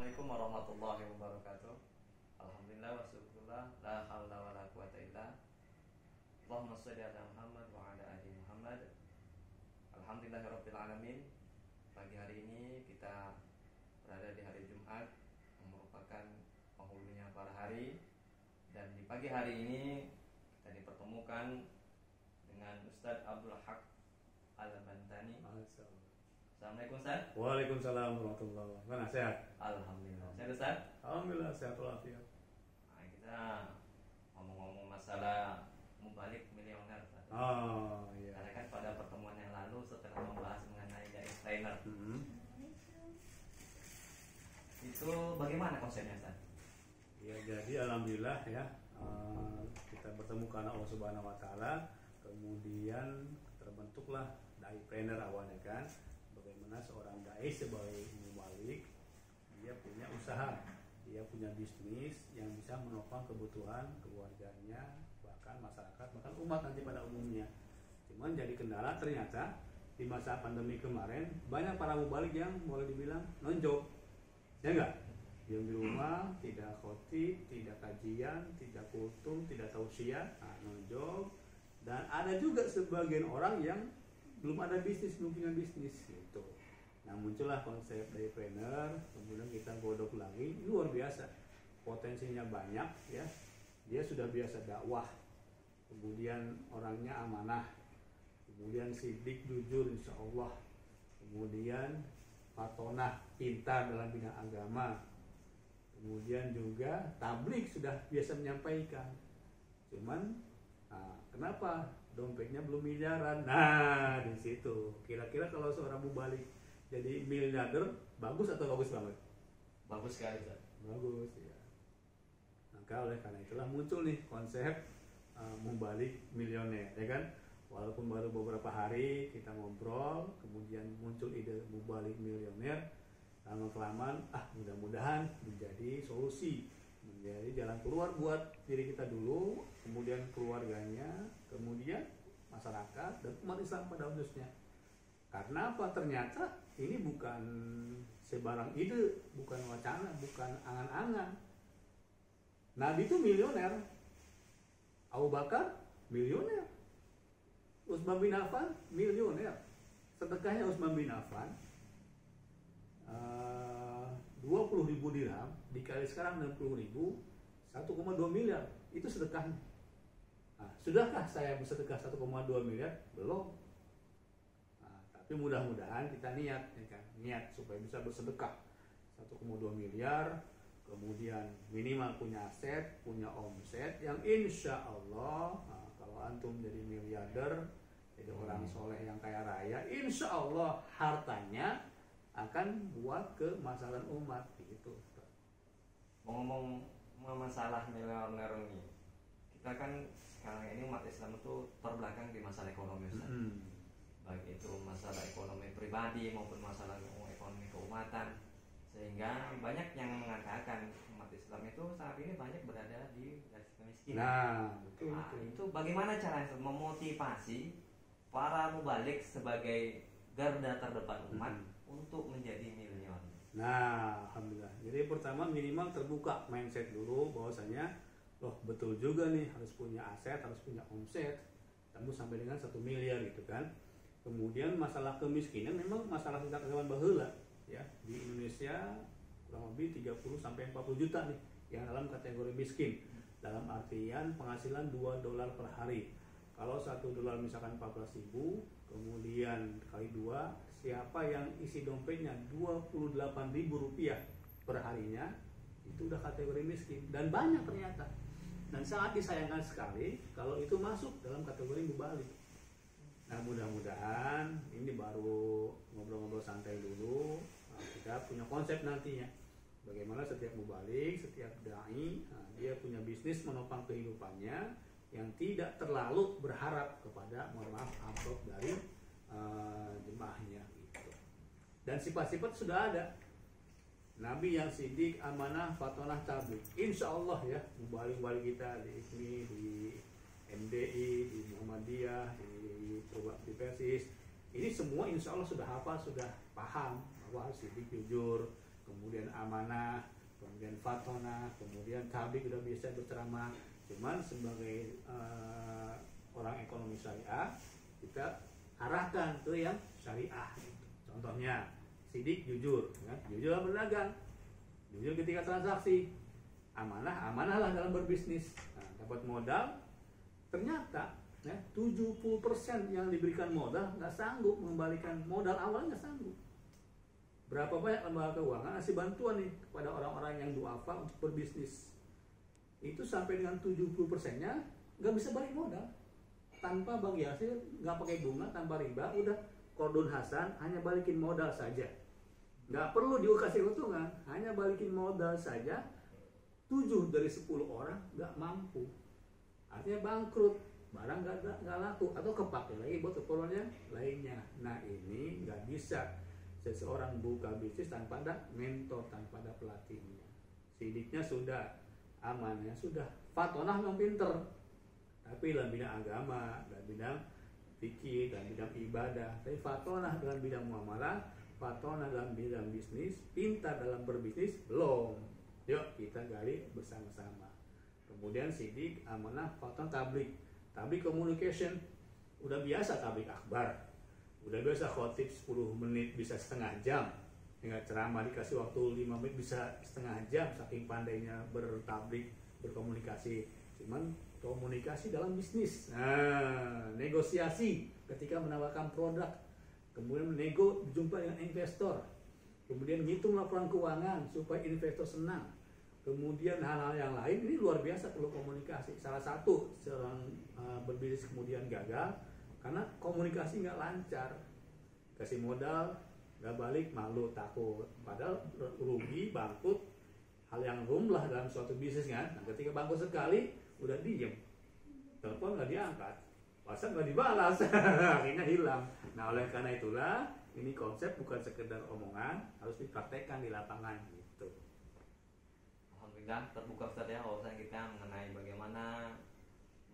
Assalamualaikum warahmatullahi wabarakatuh. Alhamdulillah wassyukurullah la haula wala quwata illa Allahumma shalli ala Muhammad wa ala ali Muhammad. Alhamdulillahirabbil alamin. Pagi hari ini kita berada di hari Jumat yang merupakan penghulunya para hari, dan di pagi hari ini kita dipertemukan dengan Ustadz Abdul Haq Al-Bantani. Assalamualaikum Ustaz. Waalaikumsalam warahmatullahi wabarakatuh. Mana sehat? Alhamdulillah. Sehat Ustaz? Alhamdulillah sehat walafiat. Nah, kita ngomong-ngomong masalah mubalik milioner Ustaz. Oh iya. Karena kan pada pertemuan yang lalu setelah membahas mengenai garis trainer, itu bagaimana konsepnya Ustaz? Ya jadi alhamdulillah ya, kita bertemu karena Allah Subhanahu Wa Taala, kemudian terbentuklah dai trainer awalnya kan. Bagaimana seorang dai sebagai mubalik, dia punya usaha, dia punya bisnis yang bisa menopang kebutuhan keluarganya, bahkan masyarakat, bahkan umat nanti pada umumnya. Cuman jadi kendala ternyata di masa pandemi kemarin banyak para mubalik yang boleh dibilang nonjok, ya enggak? Yang di rumah tidak khotib, tidak kajian, tidak kultum, tidak tausiah, nonjok. Dan ada juga sebagian orang yang belum ada bisnis, belum punya bisnis gitu. Nah muncullah konsep dari trainer, kemudian kita godok lagi, luar biasa, potensinya banyak ya. Dia sudah biasa dakwah, kemudian orangnya amanah, kemudian sidik, jujur insya Allah, kemudian fatonah, pintar dalam bidang agama, kemudian juga tablik sudah biasa menyampaikan. Cuman kenapa dompetnya belum miliaran? Nah, di situ. Kira-kira kalau seorang mubalik jadi miliarder, bagus atau bagus banget? Bagus sekali Ustaz. Bagus ya. Maka oleh karena itulah muncul nih konsep mubalik milioner, ya kan? Walaupun baru beberapa hari kita ngobrol, kemudian muncul ide mubalik milioner, lama-kelamaan mudah-mudahan menjadi solusi, menjadi jalan keluar buat diri kita dulu, kemudian keluarganya, kemudian masyarakat dan umat Islam pada khususnya. Karena apa? Ternyata ini bukan sebarang ide, bukan wacana, bukan angan-angan. Nabi itu milioner, Abu Bakar milioner, Utsman bin Affan milioner. Sedekahnya Utsman bin Affan 20.000 dirham dikali sekarang 60.000, 1,2 miliar itu sedekahnya. Sudahkah saya bersedekah 1,2 miliar? Belum. Tapi mudah-mudahan kita niat, ya kan? Niat supaya bisa bersedekah 1,2 miliar, kemudian minimal punya aset, punya omset yang insya Allah, kalau antum jadi miliarder, jadi orang soleh yang kaya raya, insya Allah hartanya akan buat kemaslahatan umat gitu. Ngomong masalah miliuner ini, kita kan sekarang ini umat Islam itu terbelakang di masalah ekonomi Ustaz. Baik itu masalah ekonomi pribadi maupun masalah ekonomi keumatan, sehingga banyak yang mengatakan umat Islam itu saat ini banyak berada di garis kemiskinan. Nah, betul. Itu bagaimana caranya memotivasi para mubalik sebagai garda terdepan umat untuk menjadi milioner? Nah, alhamdulillah. Jadi pertama minimal terbuka mindset dulu bahwasanya loh betul juga nih, harus punya aset, harus punya omset, tembus sampai dengan 1 miliar gitu kan. Kemudian masalah kemiskinan memang masalah sejak zaman baheula ya. Di Indonesia kurang lebih 30 sampai 40 juta nih yang dalam kategori miskin. Dalam artian penghasilan $2 per hari. Kalau $1 misalkan 14.000, kemudian kali 2, siapa yang isi dompetnya Rp28.000 per harinya, itu udah kategori miskin. Dan banyak ternyata. Dan sangat disayangkan sekali kalau itu masuk dalam kategori mubalik. Nah mudah-mudahan ini baru ngobrol-ngobrol santai dulu, kita punya konsep nantinya. Bagaimana setiap mubalik, setiap dai, dia punya bisnis menopang kehidupannya, yang tidak terlalu berharap kepada amplop dari jemaahnya gitu. Dan sifat-sifat sudah ada. Nabi yang sidik, amanah, fatonah, tablik. Insya Allah ya, mubalik-mubalik kita di IKMI, di MDI, di Muhammadiyah, di Persis, ini semua insya Allah sudah hafal, sudah paham bahwa harus sidik, jujur, kemudian amanah, kemudian fatonah, kemudian tablik udah biasa berceramah. Cuman sebagai orang ekonomi syariah, kita arahkan tuh yang syariah. Contohnya, sidik jujur, kan? Jujur dalam berdagang, jujur ketika transaksi, amanah lah dalam berbisnis. Nah, dapat modal, ternyata ya, 70% yang diberikan modal nggak sanggup mengembalikan modal awalnya, nggak sanggup. Berapa banyak lembaga keuangan ngasih bantuan nih kepada orang-orang yang duafa untuk berbisnis, itu sampai dengan 70%-nya nggak bisa balik modal, tanpa bagi hasil, nggak pakai bunga, tanpa riba, udah kordon hasan, hanya balikin modal saja, nggak perlu dikasih untungan, hanya balikin modal saja. 7 dari 10 orang nggak mampu, artinya bangkrut, barang nggak laku atau kepake lagi buat keperluan yang lainnya. Nah, ini nggak bisa seseorang buka bisnis tanpa ada mentor, tanpa ada pelatihnya. Sidiknya sudah, amannya sudah, fatonah memang pinter, tapi dalam bidang agama, dalam bidang fikih, dalam bidang ibadah. Tapi fatonah dalam bidang muamalah, fatonah dalam bidang bisnis, pintar dalam berbisnis, belum. Yuk kita gali bersama-sama. Kemudian sidik, amanah, fatonah, tablik. Tablik communication, udah biasa tablik akbar, udah biasa khotib 10 menit bisa setengah jam, tinggal ceramah dikasih waktu 5 menit bisa setengah jam, saking pandainya bertablik, berkomunikasi. Cuman komunikasi dalam bisnis, nah, negosiasi ketika menawarkan produk, kemudian nego berjumpa dengan investor, kemudian ngitung laporan keuangan supaya investor senang, kemudian hal-hal yang lain. Ini luar biasa perlu komunikasi. Salah satu seorang berbisnis kemudian gagal karena komunikasi nggak lancar, kasih modal nggak balik, malu, takut, padahal rugi, bangkrut, hal yang lumrah dalam suatu bisnis kan. Nah, ketika bangkrut sekali udah diem, telepon nggak diangkat, WhatsApp nggak dibalas, akhirnya hilang. Nah, oleh karena itulah ini konsep bukan sekedar omongan, harus dipraktekkan di lapangan gitu. Alhamdulillah terbuka Ustaz ya wawasan kita mengenai bagaimana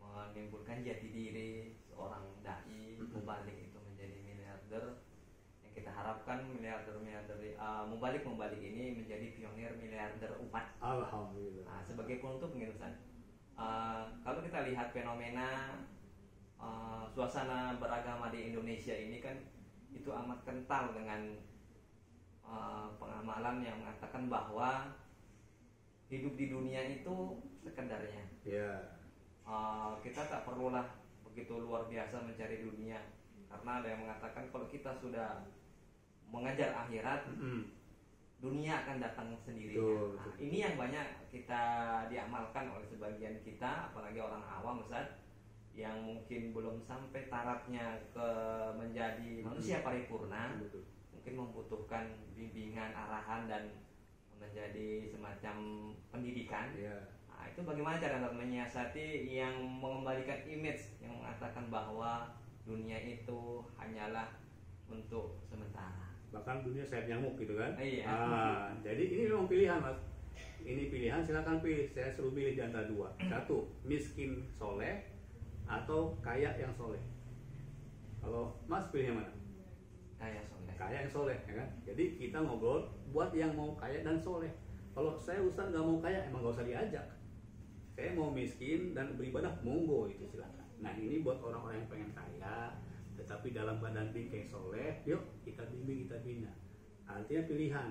menimbulkan jati diri seorang dai mubalik itu menjadi miliarder. Yang kita harapkan miliarder mubalik ini menjadi pionir miliarder umat. Alhamdulillah. Nah, sebagai penutup mungkin Ustaz, kalau kita lihat fenomena suasana beragama di Indonesia ini kan itu amat kental dengan pengamalan yang mengatakan bahwa hidup di dunia itu sekedarnya. Kita tak perlulah begitu luar biasa mencari dunia, karena ada yang mengatakan kalau kita sudah mengejar akhirat, dunia akan datang sendirinya. Nah, ini yang banyak kita diamalkan oleh sebagian kita, apalagi orang awam Ustaz, yang mungkin belum sampai tarafnya ke menjadi manusia paripurna, mungkin membutuhkan bimbingan, arahan, dan menjadi semacam pendidikan. Nah, itu bagaimana cara menyiasati yang mengembalikan image yang mengatakan bahwa dunia itu hanyalah untuk sementara, bahkan dunia sayap nyamuk gitu kan. Iya. Jadi ini memang pilihan Mas, ini pilihan, silakan pilih. Saya suruh pilih di antara dua, satu miskin soleh atau kaya yang soleh. Kalau Mas pilih yang mana? Kaya soleh. Kaya yang soleh ya kan. Jadi kita ngobrol buat yang mau kaya dan soleh. Kalau saya Ustaz nggak mau kaya, emang nggak usah diajak. Saya mau miskin dan beribadah, monggo, itu silakan. Nah, ini buat orang-orang yang pengen kaya tetapi dalam badan bingkai soleh, yuk kita bimbing, kita bina. Artinya pilihan,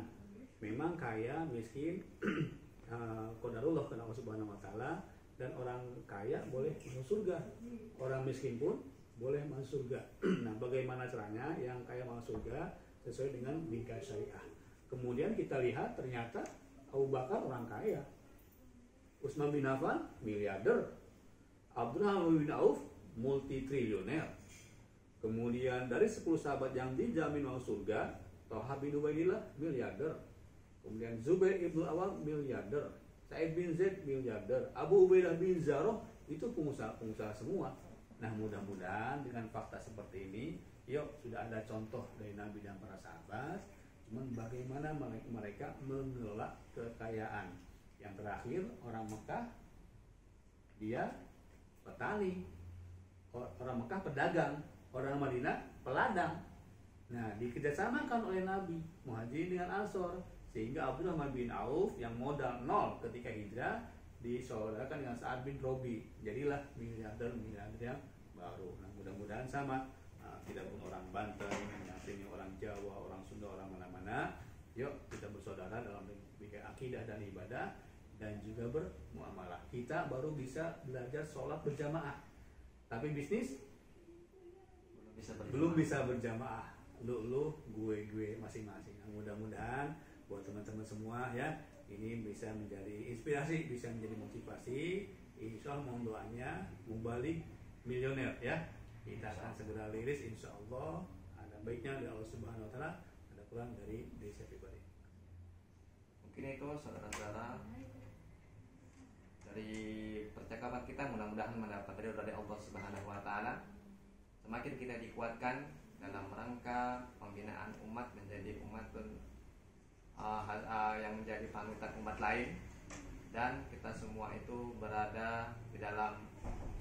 memang kaya, miskin, qadarullah karena Allah Subhanahu Wa Taala, dan orang kaya boleh masuk surga, orang miskin pun boleh masuk surga. Nah, bagaimana caranya yang kaya masuk surga sesuai dengan bingkai syariah. Kemudian kita lihat ternyata Abu Bakar orang kaya, Utsman bin Affan miliarder, Abdurrahman bin Auf multi triliuner. Kemudian dari 10 sahabat yang dijamin masuk surga, Thalhah bin Ubaidillah miliarder. Kemudian Zubair ibn Awam miliarder, Sa'id bin Zaid miliarder, Abu Ubaidah bin Jarrah itu pengusaha-pengusaha semua. Nah, mudah-mudahan dengan fakta seperti ini, yuk sudah ada contoh dari Nabi dan para sahabat, cuman bagaimana mereka mengelola kekayaan. Yang terakhir, orang Mekah dia petani, orang Mekah pedagang, orang Madinah peladang. Nah, dikerjasamakan oleh Nabi, Muhajirin dengan Ansor, Sehingga Abdurrahman bin Auf yang modal nol ketika hijrah disaudarakan dengan Sa'ad bin Robi, jadilah miliarder yang baru. Nah, mudah-mudahan sama. Nah, kita pun orang Banten, aslinya orang Jawa, orang Sunda, orang mana-mana. Yuk kita bersaudara dalam bidang akidah dan ibadah dan juga bermuamalah. Kita baru bisa belajar sholat berjamaah, tapi bisnis belum bisa berjamaah. Lu gue masing-masing. Nah, mudah-mudahan buat teman-teman semua ya, ini bisa menjadi inspirasi, bisa menjadi motivasi. Insya Allah mohon doanya mubalik milioner ya. Kita akan segera liris insya Allah. Ada baiknya dari Allah Subhanahu Wa Taala, ada kurang dari saya pribadi. Mungkin itu saudara-saudara dari percakapan kita, mudah-mudahan mendapat ridho dari Allah Subhanahu Wa Taala. Semakin kita dikuatkan dalam rangka pembinaan umat menjadi umatun yang menjadi panutan umat lain, dan kita semua itu berada di dalam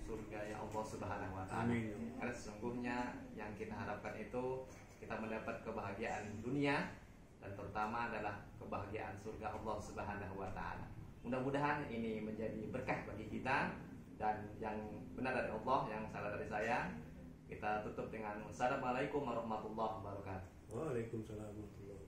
surga ya Allah Subhanahu Wa Taala. Amin. Karena sesungguhnya yang kita harapkan itu kita mendapat kebahagiaan dunia dan terutama adalah kebahagiaan surga Allah Subhanahu Wa Taala. Mudah-mudahan ini menjadi berkah bagi kita, dan yang benar dari Allah, yang salah dari saya. Kita tutup dengan Assalamualaikum warahmatullahi wabarakatuh. Waalaikumsalam warahmatullahi wabarakatuh.